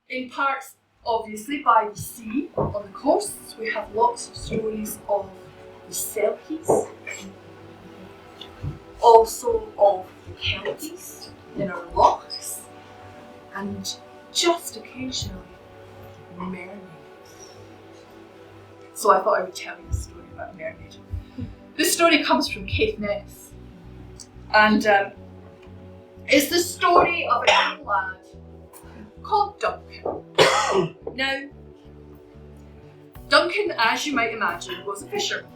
In parts, obviously, by the sea, on the coasts, we have lots of stories of the Selkies, also of the Kelpies in our lochs, and just occasionally mermaids. So I thought I would tell you a story about a mermaid. This story comes from Caithness, and it's the story of a young lad called Duncan. Now, Duncan, as you might imagine, was a fisherman.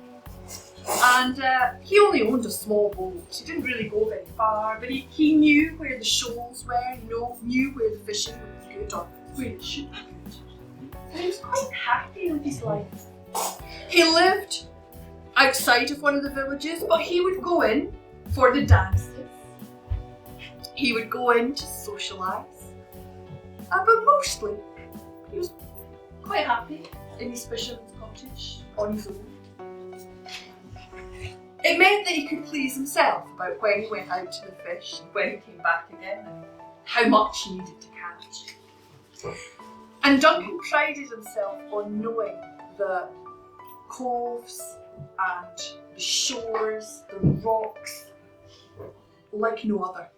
And he only owned a small boat. He didn't really go very far, but he knew where the shoals were, knew where the fishing would be good, or where it should be good. And he was quite happy with his life. He lived outside of one of the villages, but he would go in for the dances. He would go in to socialise. But mostly, he was quite happy in his fisherman's cottage on his own. It meant that he could please himself about when he went out to the fish and when he came back again and how much he needed to catch. And Duncan prided himself on knowing the coves and the shores, the rocks, like no other.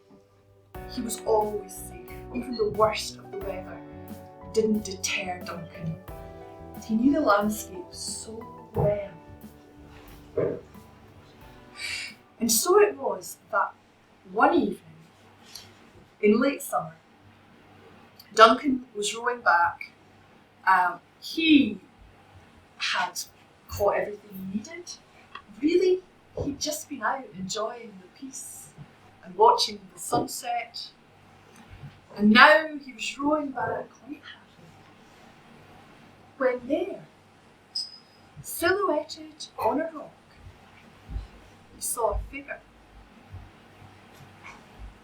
He was always safe. Even the worst of the weather didn't deter Duncan. He knew the landscape so well. And so it was that one evening, in late summer, Duncan was rowing back. He had caught everything he needed. Really, he'd just been out enjoying the peace and watching the sunset. And now he was rowing back quite happy. When there, silhouetted on a rock, he saw a figure.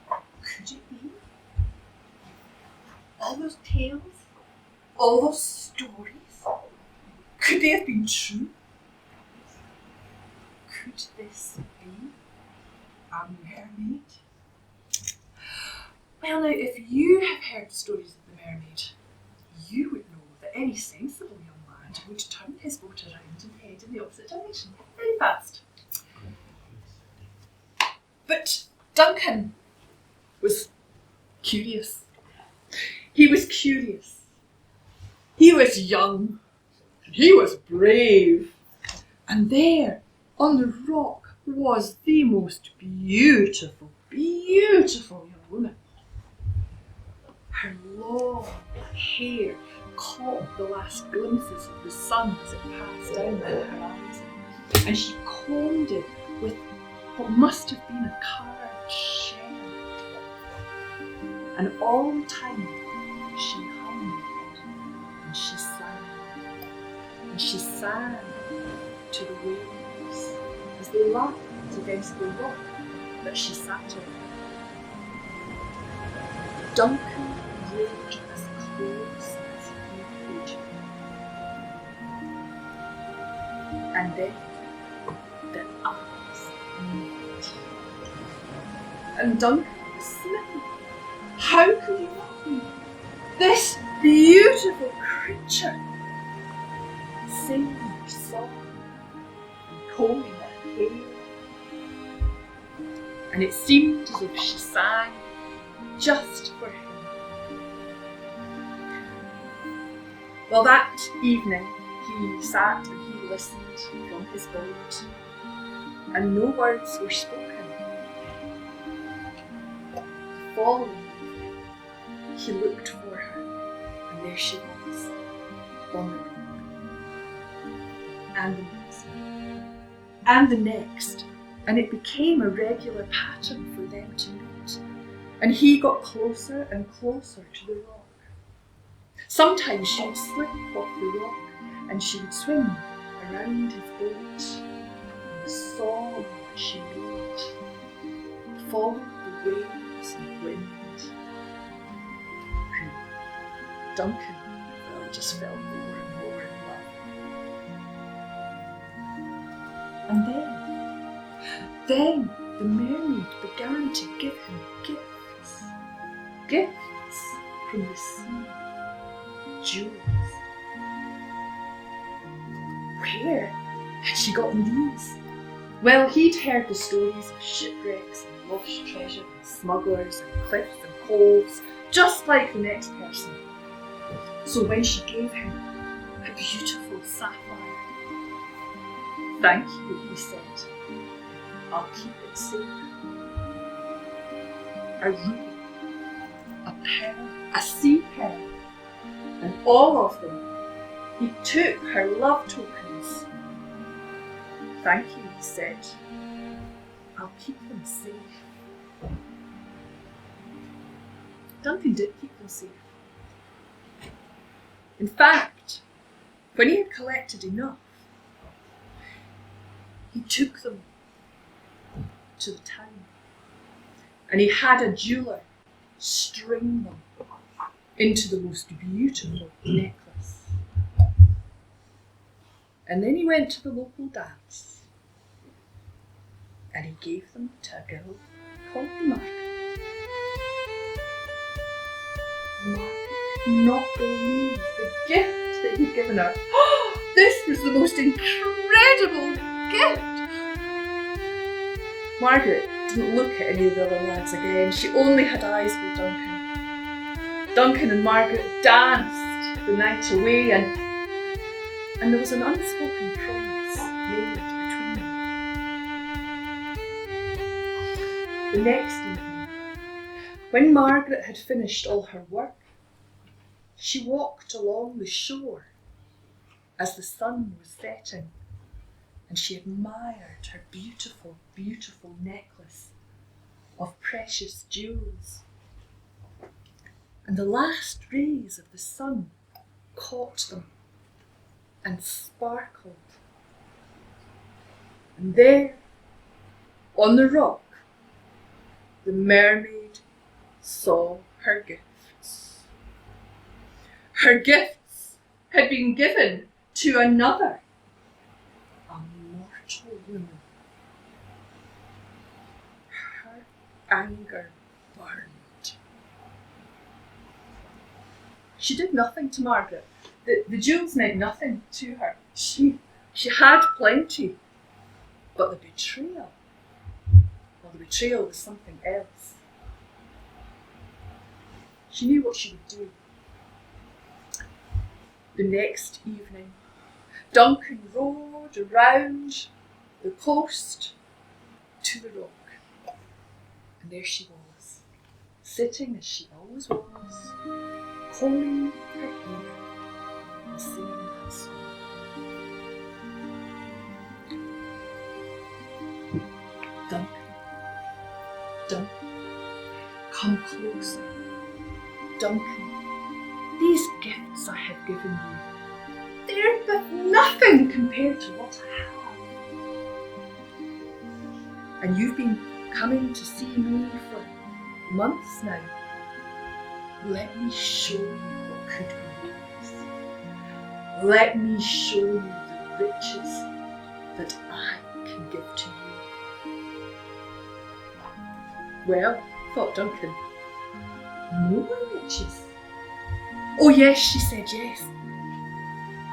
Could it be? All those tales, all those stories, could they have been true? Could this be a mermaid? Well, now, if you have heard stories of the mermaid, you would know that any sensible young lad would turn his boat around and head in the opposite direction very fast. But Duncan was curious. He was curious. He was young. And he was brave. And there, on the rock, was the most beautiful, beautiful young woman. Her long hair caught the last glimpses of the sun as it passed down on her eyes, and she combed it with what must have been a carved shell. And all the time she hummed and she sang. And she sang to the waves as they lapped against the rock that she sat on. Duncan rode as close as he could. And then their eyes met. And Duncan was smitten. How could he not be? This beautiful creature singing her song and combing her hair. And it seemed as if she sang just for him. Well, that evening he sat and he listened from his boat, and no words were spoken. The following evening he looked for her, and there she was, on the rock. And the next, and the next, and it became a regular pattern for them to meet. And he got closer and closer to the rock. Sometimes she would slip off the rock and she would swim around his boat. And the song she made followed the waves and wind. And Duncan just felt more and more in love. And then the mermaid began to give him gifts from the sea. jewels. Where had she gotten these? Well, he'd heard the stories of shipwrecks and lost treasure and smugglers and cliffs and coves, just like the next person. So when she gave him a beautiful sapphire, "Thank you," he said, "I'll keep it safe." A ruby, a pearl, a sea pearl, and all of them, he took her love tokens. "Thank you," he said, "I'll keep them safe." Duncan did keep them safe. In fact, when he had collected enough, he took them to the town and he had a jeweller string them into the most beautiful necklace. And then he went to the local dance and he gave them to a girl called Margaret. Margaret could not believe the gift that he'd given her. This was the most incredible gift. Margaret didn't look at any of the other lads again. She only had eyes for Duncan. Duncan and Margaret danced the night away, and there was an unspoken promise made between them. The next evening, when Margaret had finished all her work, she walked along the shore as the sun was setting, and she admired her beautiful, beautiful necklace of precious jewels. And the last rays of the sun caught them and sparkled. And there, on the rock, the mermaid saw her gifts. Her gifts had been given to another, a mortal woman. Her anger burned. She did nothing to Margaret. The jewels meant nothing to her. She had plenty, but the betrayal was something else. She knew what she would do. The next evening, Duncan rowed around the coast to the rock. And there she was, sitting as she always was, combing her hair and singing that song. "Duncan, Duncan, come closer. Duncan, these gifts I have given you, they're but nothing compared to what I have. And you've been coming to see me for months now. Let me show you what could be yours. Let me show you the riches that I can give to you." Well, thought Duncan, more riches? "Oh yes," she said, "yes.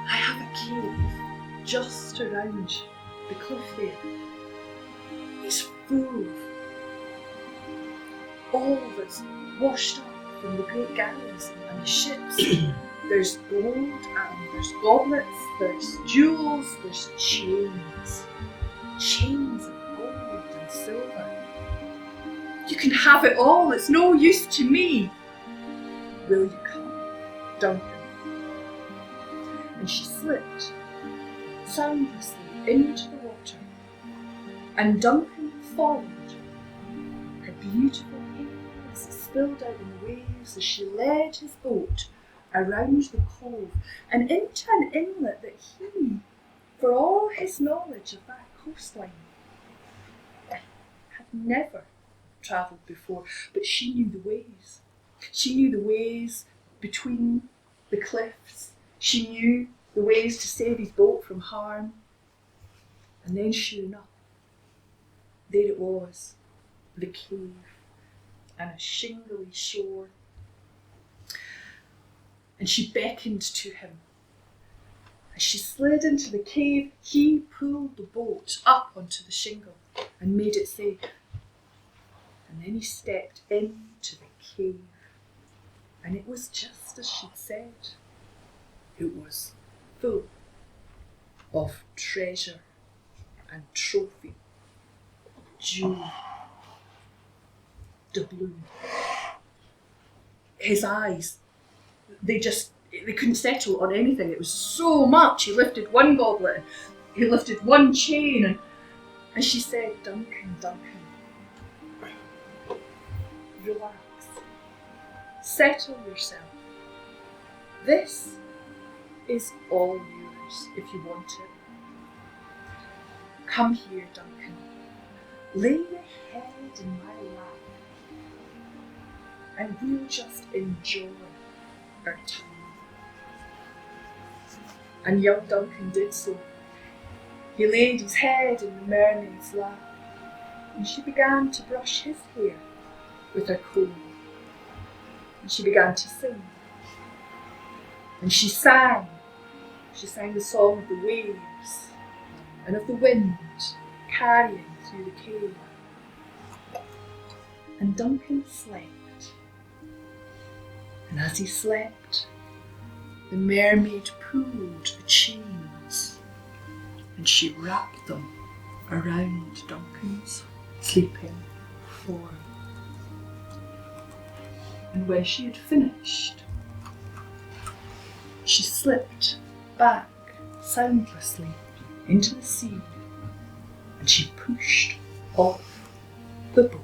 I have a cave just around the cliff there. It's full of all that's washed up from the great galleys and the ships. There's gold and there's goblets, there's jewels, there's chains. Chains of gold and silver. You can have it all, it's no use to me. Will you come, Duncan?" And she slipped soundlessly into the water, and Duncan followed. Her beautiful hair as it spilled out in the waves as she led his boat around the cove and into an inlet that he, for all his knowledge of that coastline, had never travelled before. But she knew the ways. She knew the ways between the cliffs. She knew the ways to save his boat from harm. And then, sure enough, there it was, the cave and a shingly shore. And and she beckoned to him. As she slid into the cave, he pulled the boat up onto the shingle and made it safe. And then he stepped into the cave, and it was just as she'd said. It was full of treasure and trophy, jewel, doubloon. His eyes, they couldn't settle on anything. It was so much. He lifted one goblet, he lifted one chain, and she said, Duncan, relax. Settle yourself. This is all yours if you want it. Come here, Duncan. Lay your head in my lap, and we'll just enjoy our time. And young Duncan did so. He laid his head in the mermaid's lap, and she began to brush his hair with her comb. And she began to sing. And she sang. She sang the song of the waves and of the wind carrying through the cave. And Duncan slept. And as he slept, the mermaid pulled the chains and she wrapped them around Duncan's sleeping form. And when she had finished, she slipped back soundlessly into the sea and she pushed off the boat.